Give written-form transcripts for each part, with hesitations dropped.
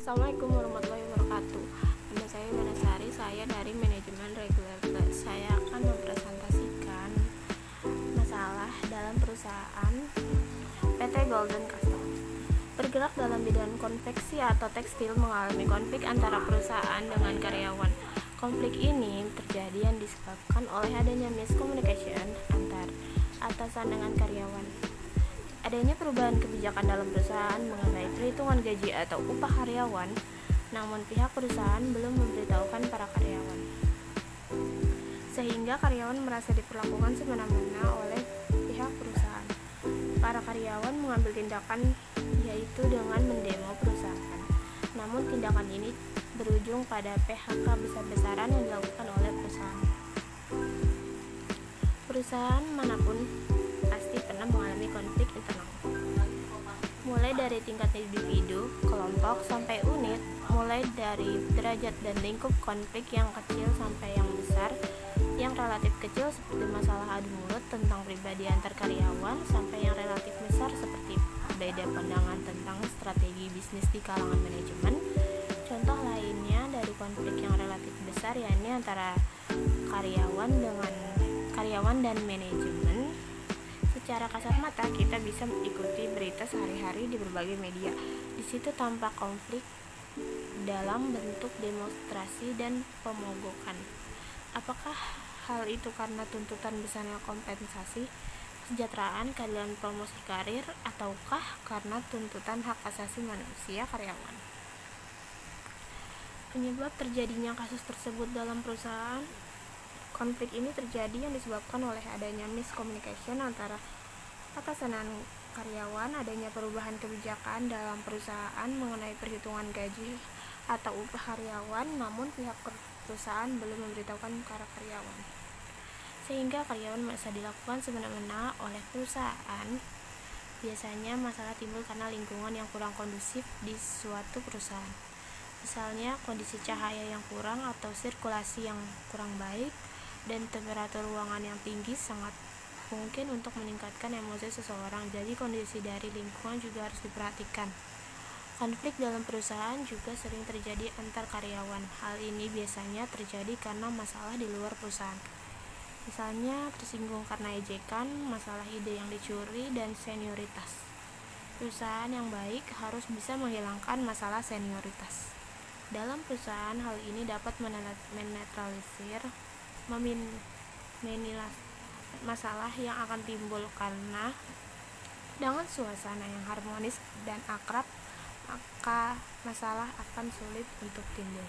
Assalamualaikum warahmatullahi wabarakatuh. Nama saya Manasari, saya dari manajemen reguler. Saya akan mempresentasikan masalah dalam perusahaan PT Golden Castle. Bergerak dalam bidang konveksi atau tekstil mengalami konflik antara perusahaan dengan karyawan. Konflik ini terjadi yang disebabkan oleh adanya miscommunication antar atasan dengan karyawan. Adanya perubahan kebijakan dalam perusahaan mengenai perhitungan gaji atau upah karyawan, namun pihak perusahaan belum memberitahukan para karyawan, sehingga karyawan merasa diperlakukan semena-mena oleh pihak perusahaan. Para karyawan mengambil tindakan, yaitu dengan mendemo perusahaan. Namun tindakan ini berujung pada PHK besar-besaran yang dilakukan oleh perusahaan. Perusahaan manapun pasti pernah mengalami konflik internal, mulai dari tingkat individu, kelompok, sampai unit, mulai dari derajat dan lingkup konflik yang kecil sampai yang besar. Yang relatif kecil seperti masalah adu mulut tentang pribadi antar karyawan, sampai yang relatif besar seperti beda pandangan tentang strategi bisnis di kalangan manajemen. Contoh lainnya dari konflik yang relatif besar yakni antara karyawan dan manajemen. Secara kasat mata kita bisa mengikuti berita sehari-hari di berbagai media. Di situ tampak konflik dalam bentuk demonstrasi dan pemogokan. Apakah hal itu karena tuntutan besarnya kompensasi, kesejahteraan, keadilan promosi karir, ataukah karena tuntutan hak asasi manusia karyawan? Penyebab terjadinya kasus tersebut dalam perusahaan. Konflik ini terjadi yang disebabkan oleh adanya miscommunication antara atasan dan karyawan, adanya perubahan kebijakan dalam perusahaan mengenai perhitungan gaji atau upah karyawan, namun pihak perusahaan belum memberitahukan para karyawan, sehingga karyawan merasa dilakukan semena-mena oleh perusahaan. Biasanya masalah timbul karena lingkungan yang kurang kondusif di suatu perusahaan. Misalnya kondisi cahaya yang kurang atau sirkulasi yang kurang baik, dan temperatur ruangan yang tinggi sangat mungkin untuk meningkatkan emosi seseorang. Jadi kondisi dari lingkungan juga harus diperhatikan. Konflik dalam perusahaan juga sering terjadi antar karyawan. Hal ini biasanya terjadi karena masalah di luar perusahaan. Misalnya tersinggung karena ejekan, masalah ide yang dicuri, dan senioritas. Perusahaan yang baik harus bisa menghilangkan masalah senioritas. Dalam perusahaan, hal ini dapat menetralisir masalah yang akan timbul karena dengan suasana yang harmonis dan akrab, maka masalah akan sulit untuk timbul.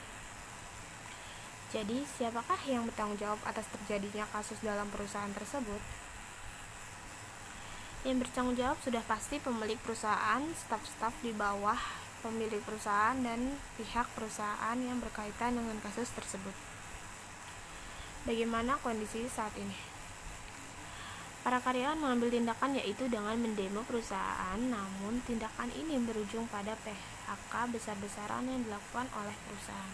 Jadi, siapakah yang bertanggung jawab atas terjadinya kasus dalam perusahaan tersebut? Yang bertanggung jawab sudah pasti pemilik perusahaan, staf-staf di bawah pemilik perusahaan, dan pihak perusahaan yang berkaitan dengan kasus tersebut. Bagaimana kondisi saat ini? Para karyawan mengambil tindakan yaitu dengan mendemo perusahaan, namun tindakan ini berujung pada PHK besar-besaran yang dilakukan oleh perusahaan.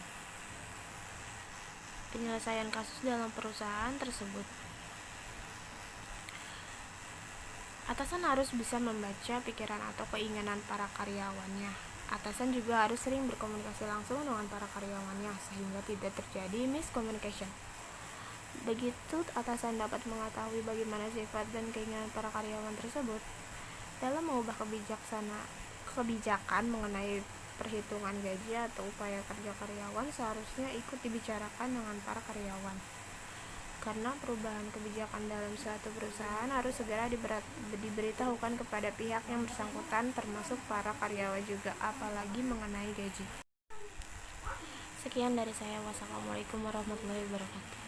Penyelesaian kasus dalam perusahaan tersebut. Atasan harus bisa membaca pikiran atau keinginan para karyawannya. Atasan juga harus sering berkomunikasi langsung dengan para karyawannya sehingga tidak terjadi miscommunication. Begitu atasan dapat mengetahui bagaimana sifat dan keinginan para karyawan tersebut. Dalam mengubah kebijakan mengenai perhitungan gaji atau upaya kerja karyawan seharusnya ikut dibicarakan dengan para karyawan. Karena perubahan kebijakan dalam suatu perusahaan harus segera diberitahukan kepada pihak yang bersangkutan, termasuk para karyawan juga, apalagi mengenai gaji. Sekian dari saya. Wassalamualaikum warahmatullahi wabarakatuh.